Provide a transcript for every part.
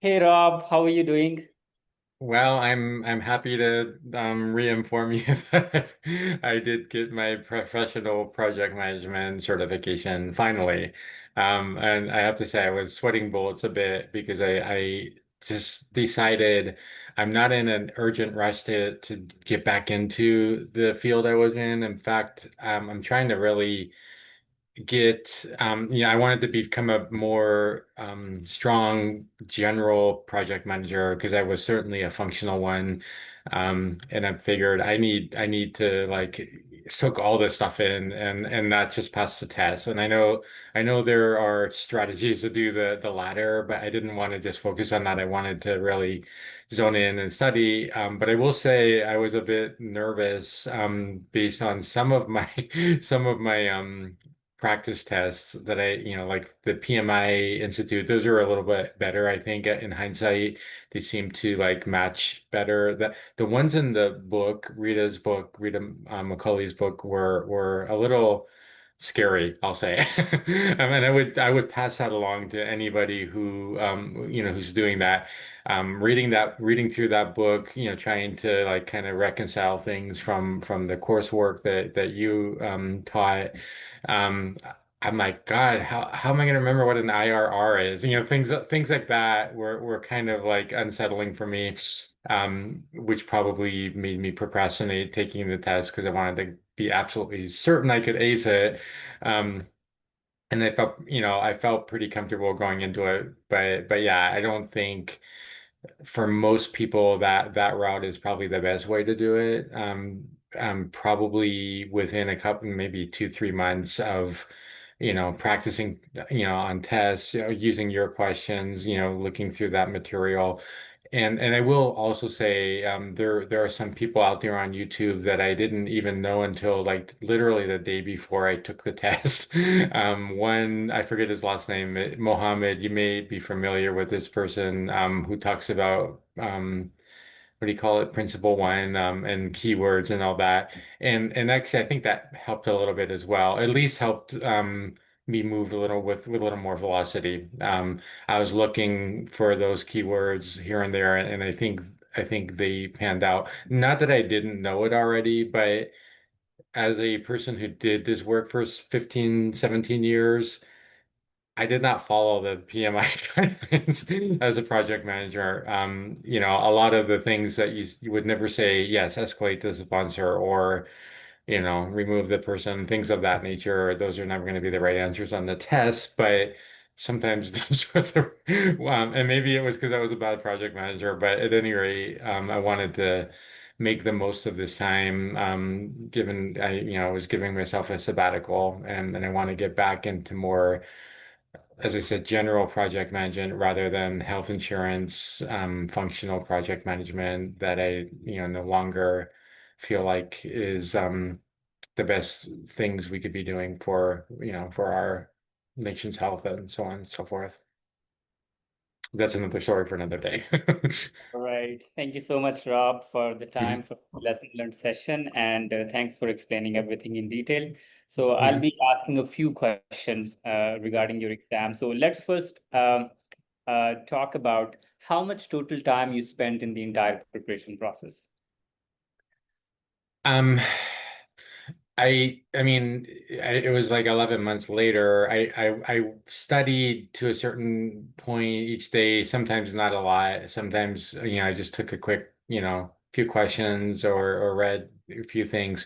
Hey Rob, how are you doing? Well, I'm happy to re-inform you that I did get my professional project management certification finally. And I have to say I was sweating bullets a bit because I just decided I'm not in an urgent rush to get back into the field I was in. In fact, I'm trying to really I wanted to become a more strong general project manager because I was certainly a functional one. And I figured I need to like soak all this stuff in and not just pass the test. And I know there are strategies to do the latter, but I didn't want to just focus on that. I wanted to really zone in and study. But I will say I was a bit nervous based on some of my practice tests that like the PMI Institute, those are a little bit better, I think, in hindsight. They seem to like match better. The ones in the book, Rita McCulley's book, were a little scary, I'll say. I mean, I would pass that along to anybody who's doing that. Reading through that book, trying to like kind of reconcile things from the coursework that you taught. Um, I'm like, God, how am I going to remember what an IRR is? Things like that were kind of like unsettling for me, which probably made me procrastinate taking the test because I wanted to be absolutely certain I could ace it. Um, and I felt pretty comfortable going into it, but yeah, I don't think for most people that route is probably the best way to do it. Probably within a couple, maybe 2, 3 months of, practicing, on tests, using your questions, looking through that material. And I will also say there are some people out there on YouTube that I didn't even know until like literally the day before I took the test. One, I forget his last name, Mohammed. You may be familiar with this person who talks about what do you call it, principle one, and keywords and all that. And actually, I think that helped a little bit as well. At least helped me move a little with a little more velocity. I was looking for those keywords here and there, and I think they panned out. Not that I didn't know it already, but as a person who did this work for 15, 17 years. I did not follow the PMI guidelines as a project manager. A lot of the things that you would never say, yes, escalate to the sponsor or, remove the person, things of that nature. Those are never going to be the right answers on the test, but sometimes those were and maybe it was because I was a bad project manager, but at any rate, I wanted to make the most of this time, given I was giving myself a sabbatical and I want to get back into more, as I said, general project management rather than health insurance, functional project management that I no longer feel like is the best things we could be doing for our nation's health and so on and so forth. That's another story for another day. All right. Thank you so much, Rob, for the time Mhm, for this lesson learned session, and thanks for explaining everything in detail. So I'll mhm. be asking a few questions regarding your exam. So let's first talk about how much total time you spent in the entire preparation process. Um, I mean, it was like 11 months later. I studied to a certain point each day, sometimes not a lot. Sometimes, I just took a quick, few questions or read a few things.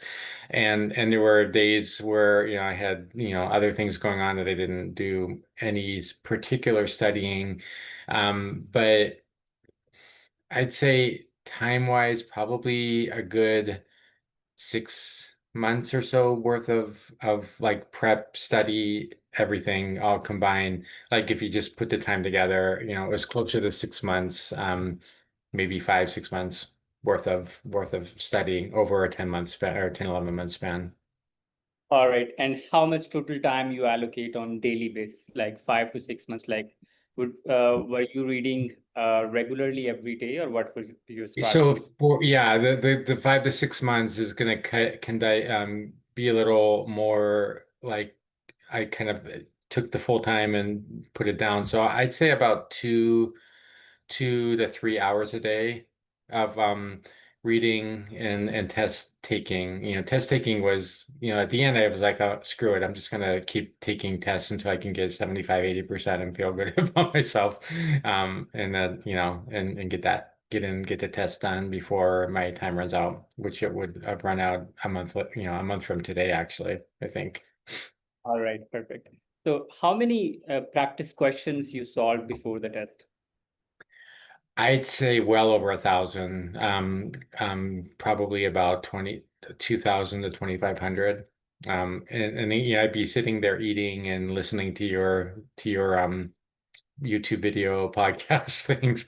And there were days where, I had, other things going on that I didn't do any particular studying. But I'd say time-wise, probably a good 6 months or so worth of like prep, study, everything all combined. Like if you just put the time together, it was closer to 6 months, maybe 5, 6 months worth of studying over a 10 month span or 10, 11 month span. All right. And how much total time you allocate on daily basis, like 5 to 6 months? Like, were you reading regularly every day, or what was your So strategy? for yeah, the 5 to 6 months is gonna be a little more like I kind of took the full time and put it down. So I'd say about 2 to 3 hours a day of reading and test taking. Test taking was, at the end I was like, oh, screw it. I'm just gonna keep taking tests until I can get 75, 80% and feel good about myself. And then, and get the test done before my time runs out, which it would have run out a month from today, actually, I think. All right, perfect. So how many practice questions you solved before the test? I'd say well over 1,000, probably about 2,000 to 2,500. And I'd be sitting there eating and listening to your YouTube video podcast things.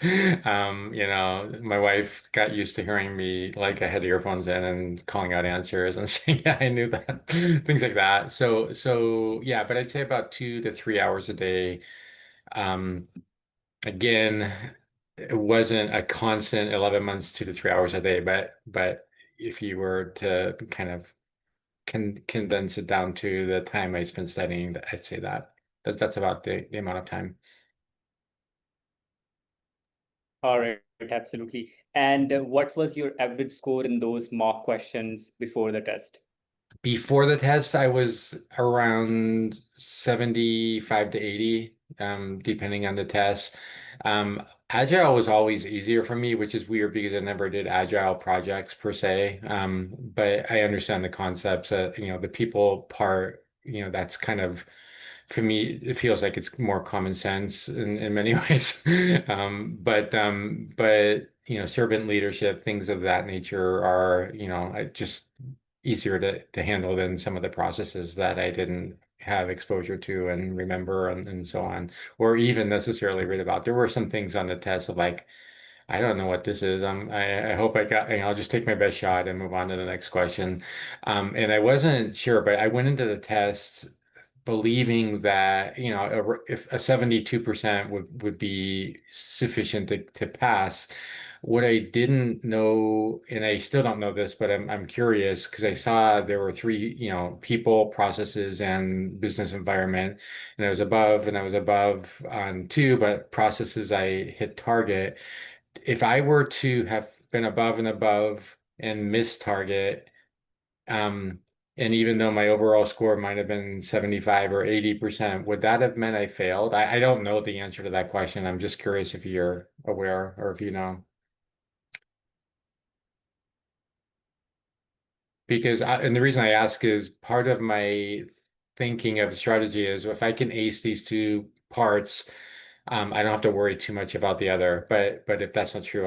My wife got used to hearing me like I had earphones in and calling out answers and saying, yeah, I knew that, things like that. So yeah, but I'd say about 2 to 3 hours a day. Um, Again, it wasn't a constant 11 months, 2 to 3 hours a day, but if you were to kind of condense it down to the time I spent studying, I'd say that's about the amount of time. All right, absolutely. And what was your average score in those mock questions before the test? Before the test, I was around 75 to 80, depending on the test. Agile was always easier for me, which is weird because I never did agile projects per se. But I understand the concepts. The people part, that's kind of, for me, it feels like it's more common sense in many ways. But servant leadership, things of that nature are, just easier to handle than some of the processes that I didn't have exposure to and remember and so on, or even necessarily read about. There were some things on the test of like, I don't know what this is. I hope I got, I'll just take my best shot and move on to the next question. And I wasn't sure, but I went into the test believing that, if a 72% would be sufficient to pass. What I didn't know, and I still don't know this, but I'm curious because I saw there were three, people, processes, and business environment, and I was above on two, but processes I hit target. If I were to have been above and above and missed target, um, and even though my overall score might have been 75 or 80%, would that have meant I failed? I don't know the answer to that question. I'm just curious if you're aware or if you know. And the reason I ask is part of my thinking of strategy is if I can ace these two parts, I don't have to worry too much about the other. But if that's not true,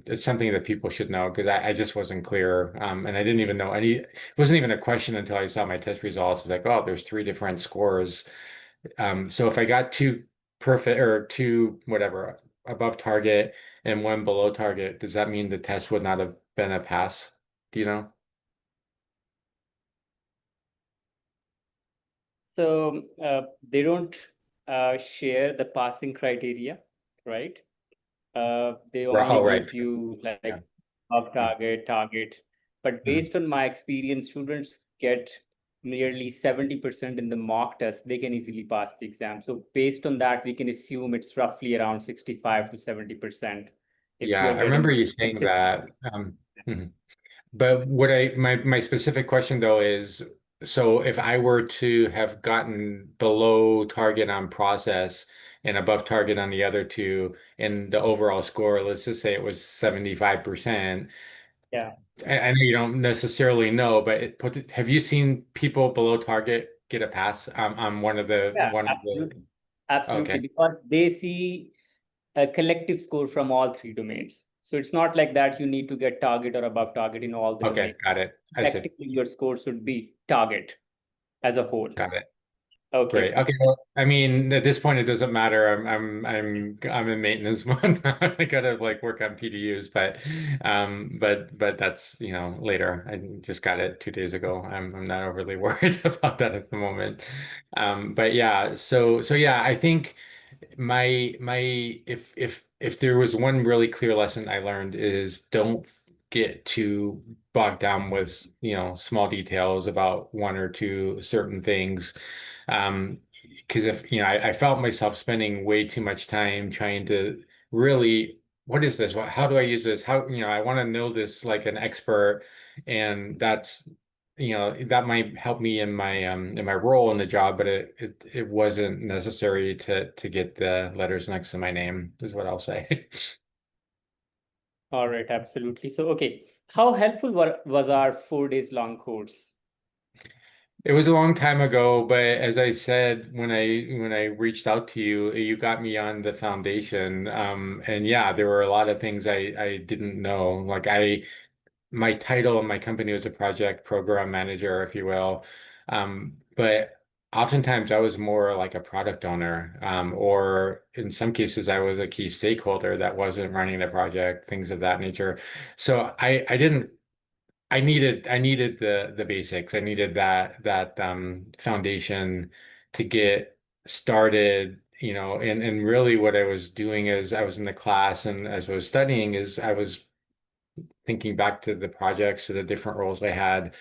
it's something that people should know because I just wasn't clear. And I didn't even know it wasn't even a question until I saw my test results. It's like, oh, there's three different scores. So if I got two perfect or two whatever above target and one below target, does that mean the test would not have been a pass? Do you know? So they don't share the passing criteria, right? They only Oh, right. give you Yeah. like off Mm, target, target. But mm. based on my experience, students get nearly 70% in the mock test. They can easily pass the exam. So based on that, we can assume it's roughly around 65 to 70% if Yeah, you're I remember getting you saying that. consistently. Mhm. But my specific question though is, so if I were to have gotten below target on process and above target on the other two, and the overall score, let's just say it was 75%. Yeah, I know you don't necessarily know, but have you seen people below target get a pass on yeah, one of the? absolutely. Absolutely, Okay, because they see a collective score from all three domains. So it's not like that you need to get target or above target in all the okay, domains. got it. I see. Effectively, your score should be target as a whole. Got it. Okay, Great. Okay. Well, I mean, at this point, it doesn't matter. I'm in maintenance mode now. I gotta like work on PDUs, but that's, later. I just got it 2 days ago. I'm not overly worried about that at the moment. But yeah, so yeah, I think my if there was one really clear lesson I learned is don't get too bogged down with, small details about one or two certain things. Because if, I felt myself spending way too much time trying to really, what is this? How do I use this? How, I want to know this like an expert, and that's, that might help me in my role in the job, but it wasn't necessary to get the letters next to my name, is what I'll say. All right, absolutely. So, okay, how helpful was our 4 days long course? It was a long time ago, but as I said when I reached out to you, you got me on the foundation. And yeah, there were a lot of things I didn't know. Like my title in my company was a project program manager, if you will. But oftentimes I was more like a product owner, or in some cases I was a key stakeholder that wasn't running the project, things of that nature. So I didn't I needed the basics. I needed that foundation to get started, and really what I was doing is I was in the class and as I was studying is I was thinking back to the projects, to the different roles I had,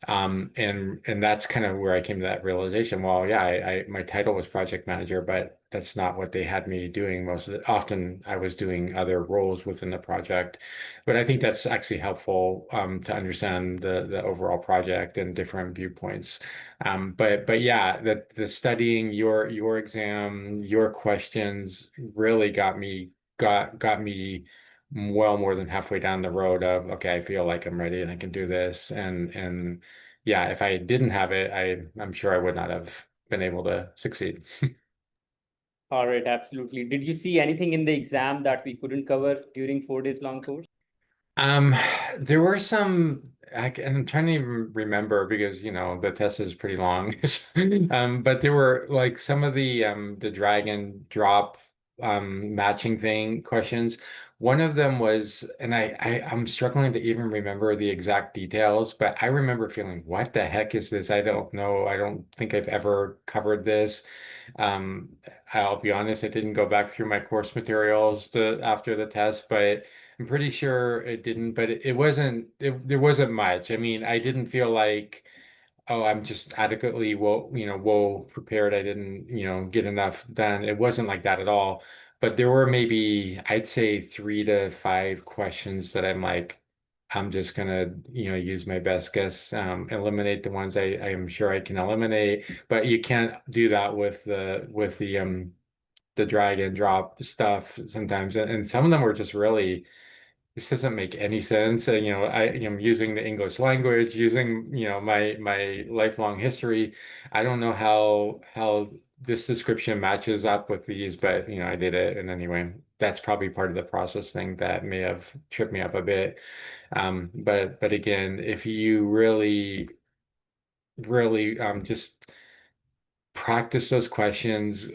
and that's kind of where I came to that realization. Well, yeah, my title was project manager, but that's not what they had me doing most of it. Often I was doing other roles within the project, but I think that's actually helpful to understand the overall project and different viewpoints. But yeah, the studying your exam, your questions really got me well more than halfway down the road of, okay, I feel like I'm ready and I can do this. And yeah, if I didn't have it, I'm sure I would not have been able to succeed. All right, absolutely. Did you see anything in the exam that we couldn't cover during 4 days long course? Um, there were some, and I'm trying to even remember because, the test is pretty long. But there were like some of the drag and drop matching thing questions. One of them was, and I'm struggling to even remember the exact details, but I remember feeling, what the heck is this? I don't know. I don't think I've ever covered this. Um, I'll be honest, I didn't go back through my course materials after the test, but I'm pretty sure it didn't, but there wasn't much. I mean, I didn't feel like, oh, I'm just adequately well prepared. I didn't, get enough done. It wasn't like that at all. But there were maybe, I'd say 3 to 5 questions that I'm like, I'm just gonna, use my best guess, eliminate the ones I am sure I can eliminate. But you can't do that with the drag and drop stuff sometimes. And some of them were just really, this doesn't make any sense. I am using the English language, using, my lifelong history. I don't know how this description matches up with these, but I did it. And anyway, that's probably part of the process thing that may have tripped me up a bit. But again, if you really, really just practice those questions,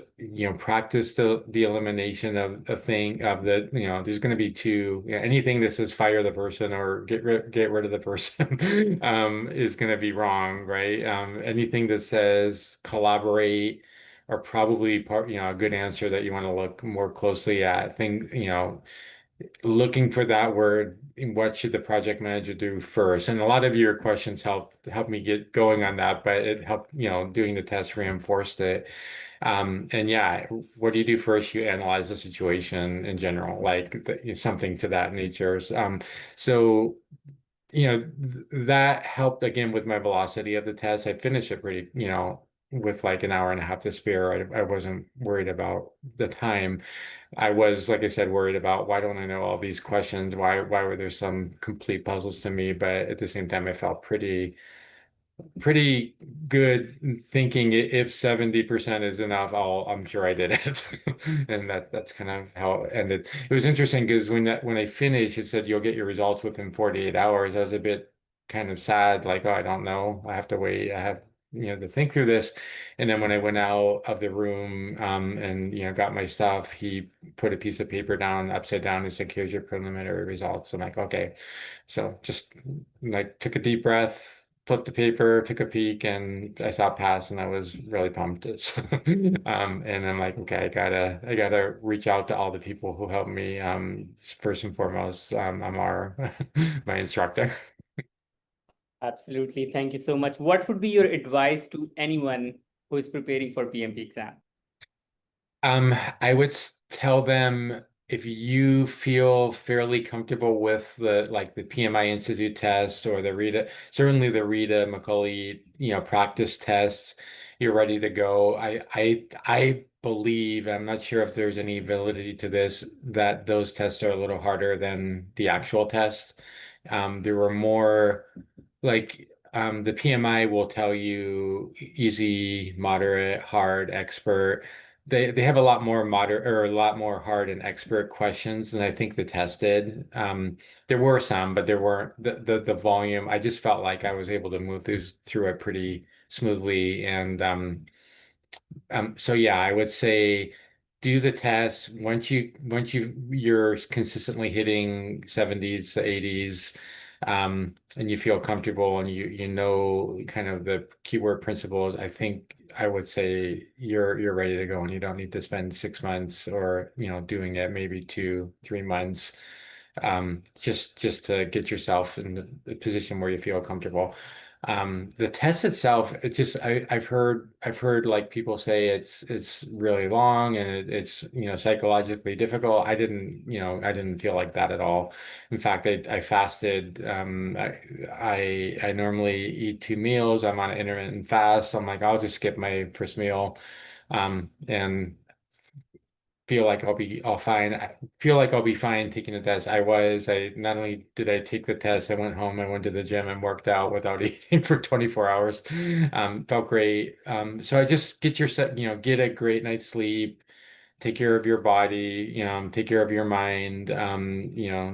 practice the elimination of a thing of the, there's going to be two, anything that says fire the person or get rid of the person is going to be wrong, right? Anything that says collaborate are probably part, a good answer that you want to look more closely at. Looking for that word, what should the project manager do first? And a lot of your questions help me get going on that, but it helped, doing the test reinforced it. And yeah, what do you do first? You analyze the situation in general, like something to that nature. So that helped again with my velocity of the test. I finished it pretty, with like an hour and a half to spare. I wasn't worried about the time. I was, like I said, worried about, why don't I know all these questions? Why were there some complete puzzles to me? But at the same time, I felt pretty good thinking if 70% is enough, I'm sure I did it. And that's kind of how it ended. It was interesting because when I finished, it said you'll get your results within 48 hours. I was a bit kind of sad, like, oh, I don't know. I have to wait. I have, to think through this. And then when I went out of the room, and, got my stuff, he put a piece of paper down upside down and said, here's your preliminary results. I'm like, okay. So just like took a deep breath, flipped the paper, took a peek, and I saw pass, and I was really pumped. So, and I'm like, okay, I gotta reach out to all the people who helped me. First and foremost, Amar, my instructor. Absolutely. Thank you so much. What would be your advice to anyone who is preparing for PMP exam? I would tell them if you feel fairly comfortable with the PMI Institute test or the Rita, certainly the Rita McCauley, practice tests, you're ready to go. I believe, I'm not sure if there's any validity to this, that those tests are a little harder than the actual test. There were more like the PMI will tell you easy, moderate, hard, expert. They have a lot more moderate or a lot more hard and expert questions than I think the test did. There were some, but there weren't the volume. I just felt like I was able to move through it pretty smoothly. And so yeah, I would say do the test you're consistently hitting 70s to 80s, and you feel comfortable and you know kind of the keyword principles. I think I would say you're ready to go and you don't need to spend 6 months or doing it maybe 2, 3 months, just to get yourself in the position where you feel comfortable. The test itself, I've heard like people say it's really long and it's psychologically difficult. I didn't feel like that at all. In fact, I fasted. I normally eat 2 meals. I'm on an intermittent fast. I'm like, I'll just skip my first meal, and feel like I'll fine. I feel like I'll be fine taking the test. I not only did I take the test, I went home, I went to the gym and worked out without eating for 24 hours. Felt great. So I just get a great night's sleep, take care of your body, take care of your mind,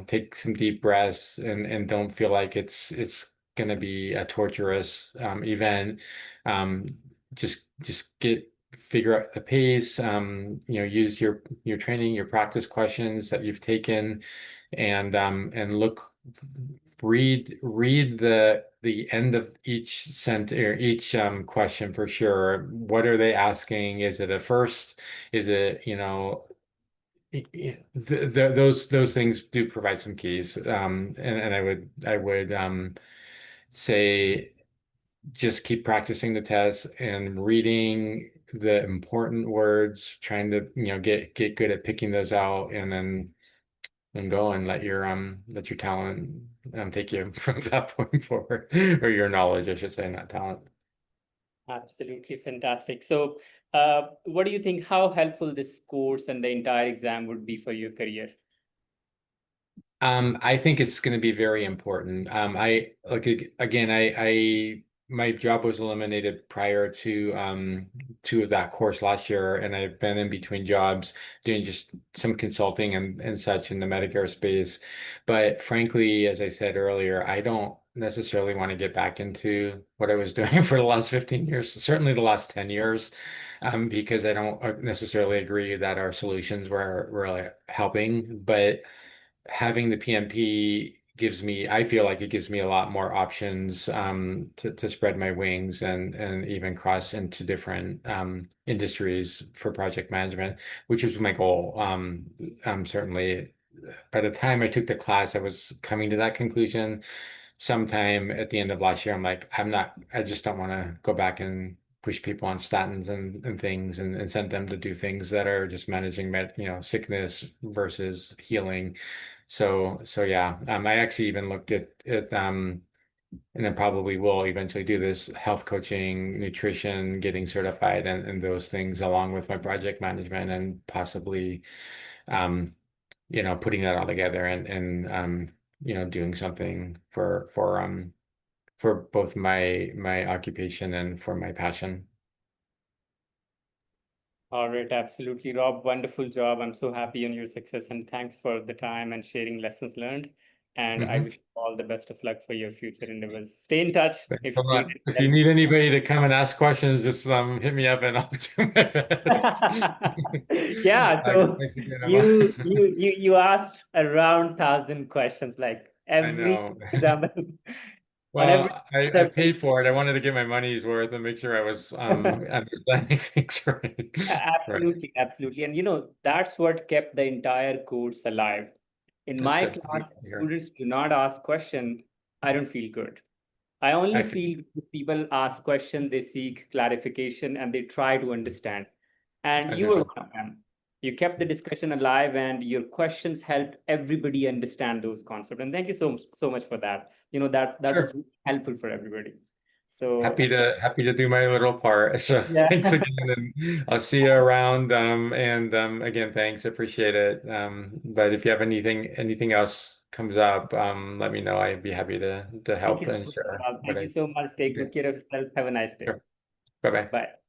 take some deep breaths and don't feel like it's gonna be a torturous event. Um, just figure out the pace, use your training, your practice questions that you've taken, and read the end of each sent or each question for sure. What are they asking? Is it a first? Is it, those things do provide some keys. And I would say just keep practicing the tests and reading the important words, trying to, get good at picking those out, and then go and let your talent take you from that point forward, or your knowledge, I should say, not talent. Absolutely fantastic. So, what do you think? How helpful this course and the entire exam would be for your career? I think it's going to be very important. Again, my job was eliminated prior to that course last year, and I've been in between jobs doing just some consulting and such in the Medicare space. But frankly, as I said earlier, I don't necessarily want to get back into what I was doing for the last 15 years, certainly the last 10 years, because I don't necessarily agree that our solutions were like helping, but having the PMP I feel like it gives me a lot more options, to spread my wings and even cross into different industries for project management, which was my goal. Certainly, by the time I took the class, I was coming to that conclusion. Sometime at the end of last year, I'm like, I just don't want to go back and push people on statins and things and send them to do things that are just managing sickness versus healing. So yeah, I actually even looked at and then probably will eventually do this health coaching, nutrition, getting certified, and those things along with my project management, and possibly um, putting that all together and doing something for both my occupation and for my passion. All right, absolutely, Rob. Wonderful job. I'm so happy on your success and thanks for the time and sharing lessons learned. And I Mhm. wish you all the best of luck for your future endeavors. Stay in touch Thanks if a you lot. need If you any need anybody to come and ask questions, just hit me up and I'll do my best. Yeah, so Thanks again, Emma. you asked around 1,000 questions, like I every know. example on every Well, I subject. paid for it. I wanted to get my money's worth and make sure I was understanding things right. Right. Absolutely, absolutely. And that's what kept the entire course alive. In That's my good. class, if Here. students do not ask question, I don't feel good. I I only feel feel if people ask question, they seek clarification and they try to understand. And you were understood. one of them. You kept the discussion alive, and your questions helped everybody understand those concepts. And thank you so much for that. That was Sure. really helpful for everybody. So Happy to do my little part. So yeah, thanks again, and I'll see you around. And again, thanks, appreciate it. But if you have anything else comes up, let me know. I'd be happy to thank help you so and much, share Bob. what Thank you I so much. Take do. good care of yourself. Have a nice day. Sure. Bye bye. Bye.